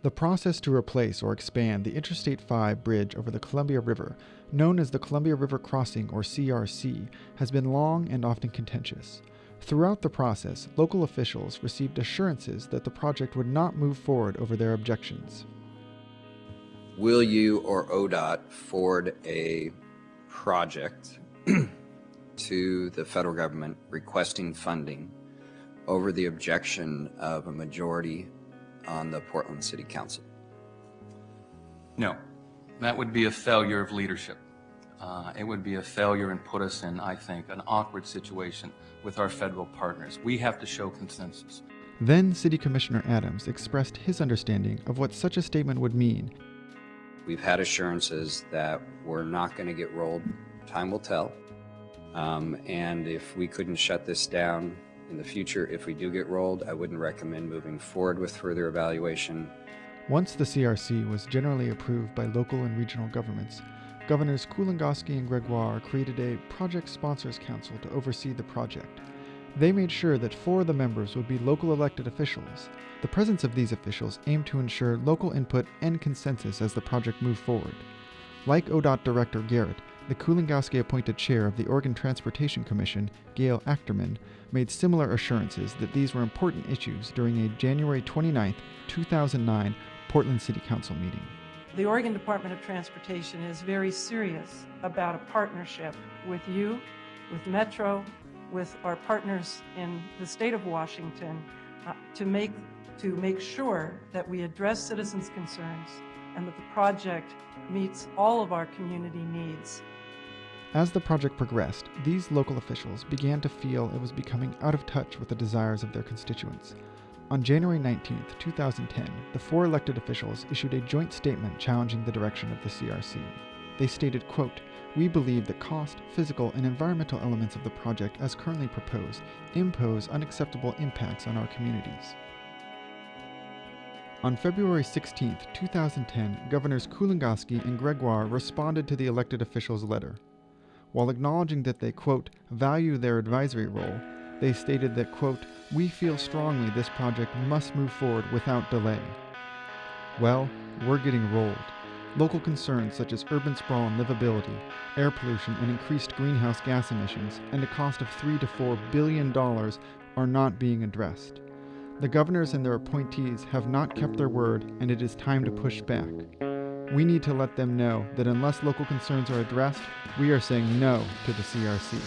The process to replace or expand the Interstate 5 bridge over the Columbia River, known as the Columbia River Crossing or CRC, has been long and often contentious. Throughout the process, local officials received assurances that the project would not move forward over their objections. Will you or ODOT forward a project to the federal government requesting funding over the objection of a majority on the Portland City Council? No, that would be a failure of leadership. It would be a failure and put us in, I think, an awkward situation with our federal partners. We have to show consensus. Then City Commissioner Adams expressed his understanding of what such a statement would mean. We've had assurances that we're not going to get rolled. Time will tell. And if we couldn't shut this down in the future, if we do get rolled, I wouldn't recommend moving forward with further evaluation. Once the CRC was generally approved by local and regional governments, Governors Kulongoski and Gregoire created a Project Sponsors Council to oversee the project. They made sure that 4 of the members would be local elected officials. The presence of these officials aimed to ensure local input and consensus as the project moved forward. Like ODOT Director Garrett, the Kulongoski-appointed chair of the Oregon Transportation Commission, Gail Achterman, made similar assurances that these were important issues during a January 29, 2009 Portland City Council meeting. The Oregon Department of Transportation is very serious about a partnership with you, with Metro, with our partners in the state of Washington to make sure that we address citizens' concerns and that the project meets all of our community needs. As the project progressed, these local officials began to feel it was becoming out of touch with the desires of their constituents. On January 19, 2010, the 4 elected officials issued a joint statement challenging the direction of the CRC. They stated, quote, "We believe that cost, physical, and environmental elements of the project as currently proposed impose unacceptable impacts on our communities." On February 16, 2010, Governors Kulongoski and Gregoire responded to the elected officials' letter. While acknowledging that they, quote, "value their advisory role," they stated that, quote, "we feel strongly this project must move forward without delay." Well, we're getting rolled. Local concerns such as urban sprawl and livability, air pollution and increased greenhouse gas emissions, and a cost of $3 to $4 billion are not being addressed. The governors and their appointees have not kept their word, and it is time to push back. We need to let them know that unless local concerns are addressed, we are saying no to the CRC.